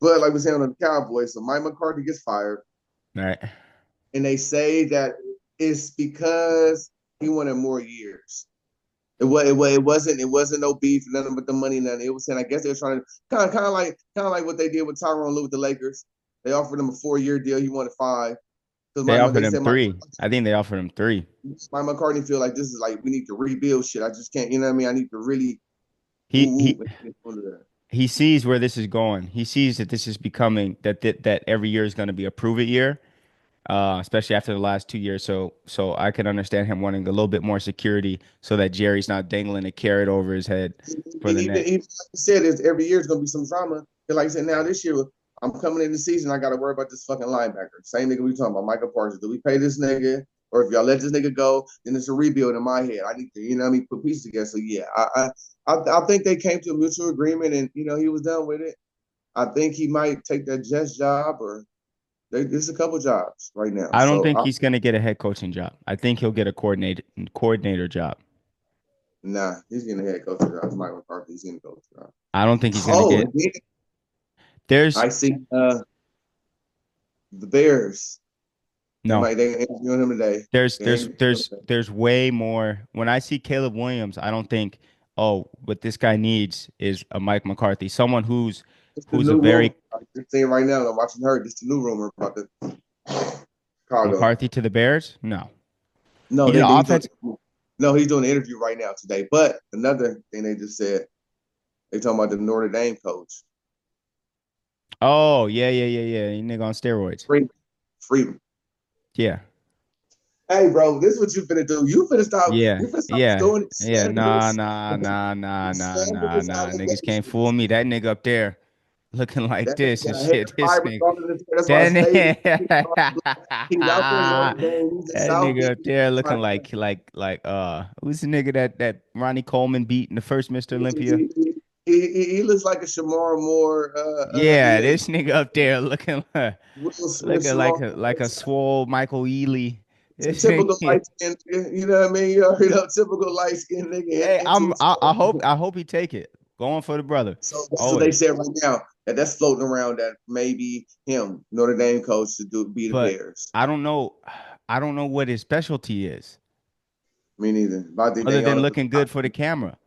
But like we saying on the Cowboys, so Mike McCarthy gets fired, Right. and they say that it's because he wanted more years. It wasn't no beef, nothing but the money, nothing. It was saying I guess they were trying to kind of like what they did with Tyronn Lue with the Lakers. They offered him a 4 year deal. He wanted five because They offered they him said three. I think they offered him three. Mike McCartney feel like this is like we need to rebuild shit. I just can't, you know what I mean? I need to really He woo he woo. That. he sees where this is going. He sees that this is becoming that every year is going to be a prove it year, especially after the last 2 years. So I can understand him wanting a little bit more security so that Jerry's not dangling a carrot over his head for the Even next. like you said, is every year is gonna be some drama. And like I said, now this year I'm coming in the season. I got to worry about this fucking linebacker. Same nigga we talking about, Michael Parsons. Do we pay this nigga, or if y'all let this nigga go, then it's a rebuild in my head. I need to, you know, what I mean, put pieces together. So yeah, I think they came to a mutual agreement, and you know, he was done with it. I think he might take that Jets job, or there's a couple jobs right now. I don't So think he's going to get a head coaching job. I think he'll get a coordinator job. nah, he's getting a head coach job. It's Mike McCarthy. He's getting a coach job. I don't think he's going to Oh, get. and then There's I see the Bears. no. They interviewing him today. There's They there's interviewing him there's today. there's way more. When I see Caleb Williams, I don't think, oh, what this guy needs is a Mike McCarthy, someone It's the who's a new rumor. very I'm just saying right now. I'm watching her. It's the new rumor about the Chicago. McCarthy to the Bears. No, No, he's an he's doing. offense. No, he's doing an interview right now today. But another thing they just said, they talking about the Notre Dame coach, Oh yeah. You nigga on steroids. Freeman. Freeman. Yeah, Hey, bro, this is what you finna do. You finna stop. yeah, You finna stop yeah, doing yeah. Nah, slanders. nah, nah, nah, nah, nah, Slanders nah. Niggas can't fool allegations. me. That nigga up there looking like That this nigga and got hair shit. This fibers nigga. all in his hair. That's why I That stayed. nigga, He's out there in Notre Dame. He's in that South nigga up Beach. there looking like who's the nigga that Ronnie Coleman beat in the first Mr. Olympia? He looks like a Shamar Moore. Yeah, Yeah, this nigga up there looking Will Smith, looking Shamar like a swole Michael Ealy. This typical nigga. light skin nigga. You know what I mean? You already know typical light skin nigga Hey, into his I hope he take it. Going for the brother. so that's what they Always. said right now. That's floating around that maybe him, Notre Dame coach, to do be the But Bears. I don't know I don't know what his specialty is Me neither. But I think other they than on it. looking good for the camera.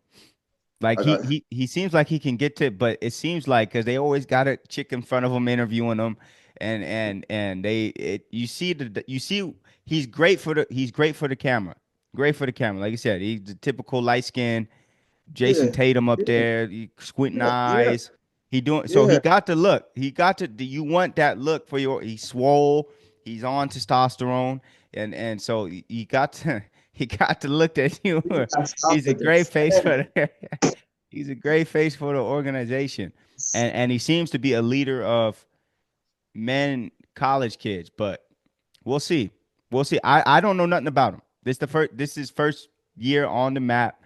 Like I got he seems like he can get to, but it seems like because they always got a chick in front of him interviewing him, and you see you see he's great for the camera, great for the camera. Like you said, he's the typical light skin Jason yeah, Tatum up yeah, there, squinting yeah, yeah, eyes. He doing so he yeah. got the look. He got to. Do you want that look for your? He's swole. He's on testosterone, and so he got to. He got to look at you. I stopped He's a at great this. face for the. He's a great face for the organization, and he seems to be a leader of men college kids. But we'll see. We'll see. I don't know nothing about him. This is first year on the map.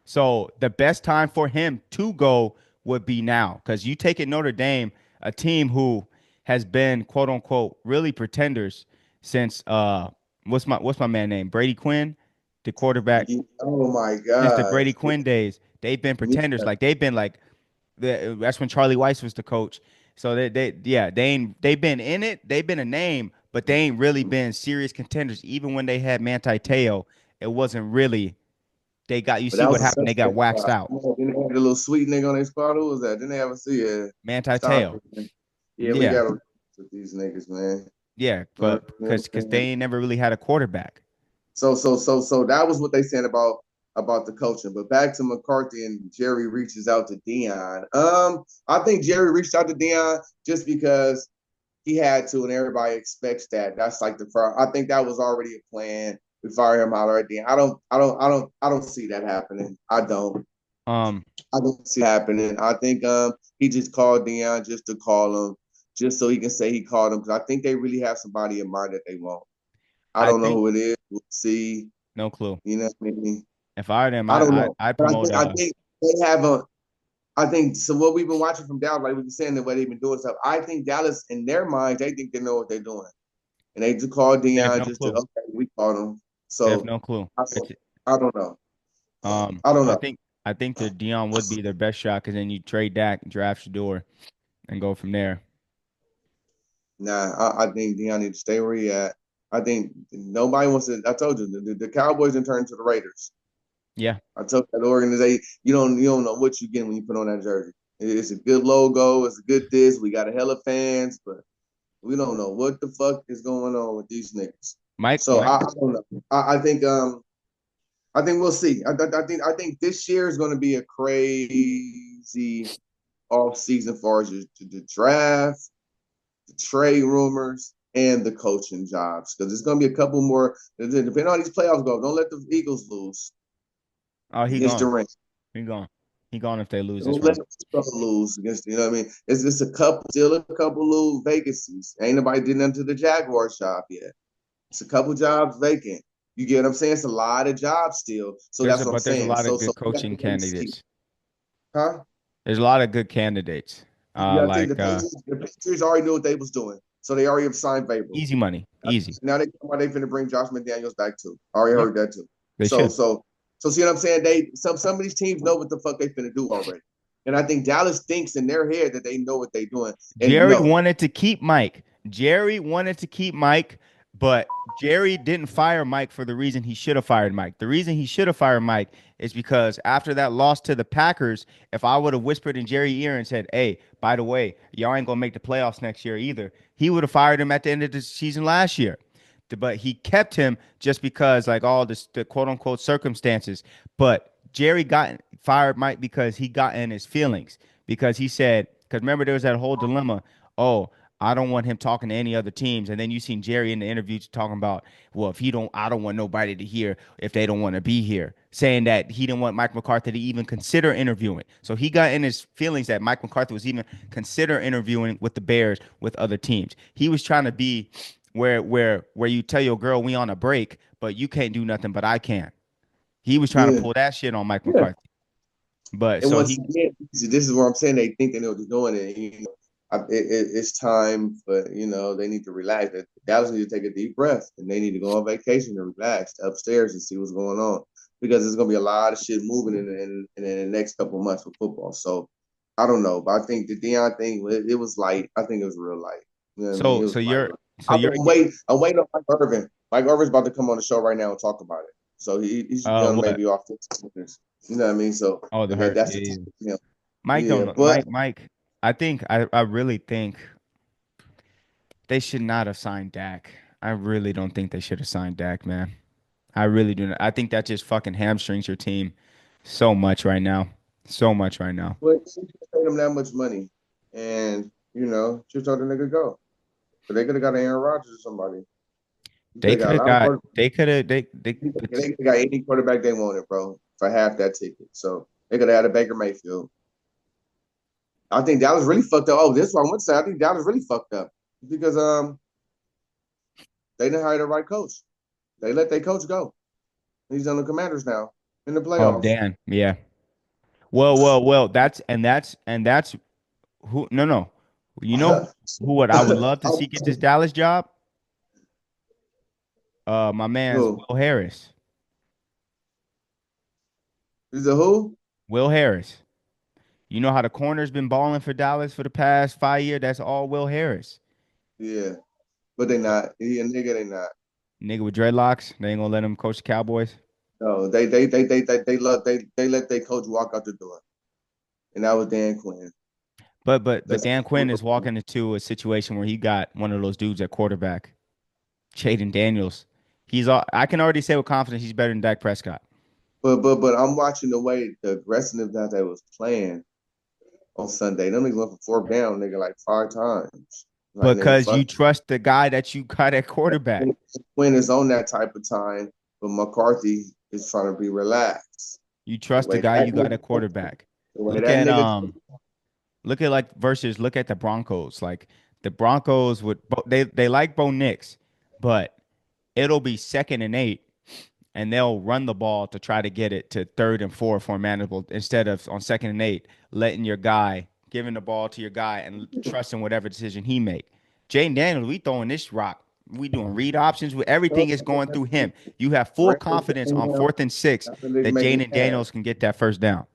So the best time for him to go would be now, because you take it Notre Dame, a team who has been quote unquote really pretenders since what's my man name, Brady Quinn, the quarterback, Oh my since the God. Brady Quinn days. They've been Yeah. pretenders. Like they've been like that's when Charlie Weiss was the coach. So they yeah, they've been in it. They've been a name, but they ain't really been serious contenders. Even when they had Manti Te'o, it wasn't really. They got you But see that what was a happened. They got suspect waxed spot. out. Then they had the little sweet nigga on their spot. Who was that? Didn't they ever see it? Manti Stop Te'o. it, man. Yeah, we Yeah, got to with these niggas, man. yeah, You but know what because I'm they saying? ain't never really had a quarterback. So that was what they said about the coaching. But back to McCarthy and Jerry reaches out to Dion. I think Jerry reached out to Dion just because he had to, and everybody expects that. That's like the first. I think that was already a plan. We fire him out already. I don't see that happening. Um, I don't see it happening. I think he just called Dion just to call him, just so he can say he called him. Because I think they really have somebody in mind that they want. I I don't know think who it is. We'll see. no clue. You know what I mean? If I were them, I don't know. I'd But I promote think I think they have a. I think so. What we've been watching from Dallas, like we were saying, the way they've been doing stuff. I think Dallas, in their minds, they think they know what they're doing, and they just called they have Dion no just to clue. okay, we called him. They have So no clue. I, It's I don't know. um, I don't I know. think I think that Dion would be their best shot because then you trade Dak, draft Shador, and go from there. Nah, I think Deion needs to stay where he at. I think nobody wants to. I told you the Cowboys in turn to the Raiders. Yeah, I told that organization, you don't know what you get when you put on that jersey. It's a good logo. It's a good this. We got a hell of fans, but we don't know what the fuck is going on with these niggas. Mike, So Mike. I don't know. I think we'll see. I think this year is going to be a crazy off season for us to the draft, the trade rumors, and the coaching jobs because there's going to be a couple more. Depending on how these playoffs go, don't let the Eagles lose Oh, he against gone. Durant. He gone. He gone if they lose this Don't let round. them lose against. You know what I mean? It's just still a couple little vacancies. Ain't nobody did nothing to the Jaguars job yet. It's a couple jobs vacant. You get what I'm saying? It's a lot of jobs still. So that's what I'm There's a saying. lot of So good we have coaching to wait and see. candidates. Huh? There's a lot of good candidates. You got to think Like The Patriots already knew what they was doing, so they already have signed Vrabel. easy money, easy. Now they finna bring Josh McDaniels back too. I already Yep, heard that too. they So should. so so see what I'm saying? Some of these teams know what the fuck they finna do already, and I think Dallas thinks in their head that they know what they doing, and Jerry no, wanted to keep Mike. Jerry wanted to keep Mike, but Jerry didn't fire Mike for the reason he should have fired Mike. The reason he should have fired Mike is because after that loss to the Packers, if I would have whispered in Jerry's ear and said, "Hey, by the way, y'all ain't gonna make the playoffs next year either," he would have fired him at the end of the season last year. But he kept him just because, like, all this, the quote unquote circumstances. But Jerry got fired Mike because he got in his feelings because he said, because remember there was that whole dilemma. Oh, I don't want him talking to any other teams. And then you seen Jerry in the interview talking about, well, if he don't, I don't want nobody to hear if they don't want to be here, saying that he didn't want Mike McCarthy to even consider interviewing. So he got in his feelings that Mike McCarthy was even consider interviewing with the Bears with other teams. He was trying to be where you tell your girl we on a break, but you can't do nothing, but I can. He was trying to yeah, pull that shit on Mike yeah. McCarthy. But And so once he again, see, this is where I'm saying they think they know what they're doing, and it's time, but they need to relax. Dallas need to take a deep breath, and they need to go on vacation and relax upstairs and see what's going on because there's gonna be a lot of shit moving in the next couple of months with football. So I don't know, but I think the Deion thing it was light. I think it was real light. You know what I mean? so It so was light. you're so you're I'm waiting on Mike Irvin. Mike Irvin's about to come on the show right now and talk about it. So he should come what? maybe off this. You know what I mean? So Oh, the hurt. that's Yeah, the yeah. time for him. Mike Yeah, don't know. but Mike. I really think they should not have signed Dak. I really don't think they should have signed Dak, man. I really do not. I think that just fucking hamstrings your team so much right now. So much right now. but you paid him that much money, and just let the nigga go. But they could have got Aaron Rodgers or somebody. You could They have could got a have lot of got. quarterbacks. They could have. They. They But could have got any quarterback they wanted, bro, for half that ticket. So they could have had a Baker Mayfield. I think Dallas really fucked up. Oh, this is what I want to say. I think Dallas really fucked up because they didn't hire the right coach. They let their coach go. He's on the Commanders now in the oh playoffs. damn. Yeah. Well. That's who. No, no. You know who? What I would love to see get this Dallas job. My man's Who? Will Harris. Is it who? Will Harris. You know how the corner's been balling for Dallas for the past 5 years? That's all Will Harris. Yeah, but they not. He a nigga. They not. Nigga with dreadlocks. They ain't gonna let him coach the Cowboys. No, they let their coach walk out the door, and that was Dan Quinn. But That's Dan Quinn is walking into a situation where he got one of those dudes at quarterback, Jaden Daniels. He's all I can already say with confidence he's better than Dak Prescott. but I'm watching the way the aggressiveness that they was playing on Sunday. Them niggas went for fourth down, nigga, like 5 times. Like nigga, Because you fuck. trust the guy that you got at quarterback. Quinn is on that type of time, but McCarthy is trying to be relaxed. You The trust the way guy that you got nigga, at quarterback. the way Look that at nigga, look at like versus look at the Broncos. Like the Broncos would they like Bo Nix, but it'll be 2nd and 8 and they'll run the ball to try to get it to 3rd and 4 for manageable instead of on 2nd and 8 letting your guy giving the ball to your guy and trusting whatever decision he make. Jaden Daniels, we throwing this rock. We doing read options. Everything is going through him. You have full confidence on 4th and 6 that's the nigga that making Jaden the pass. Daniels can get that first down.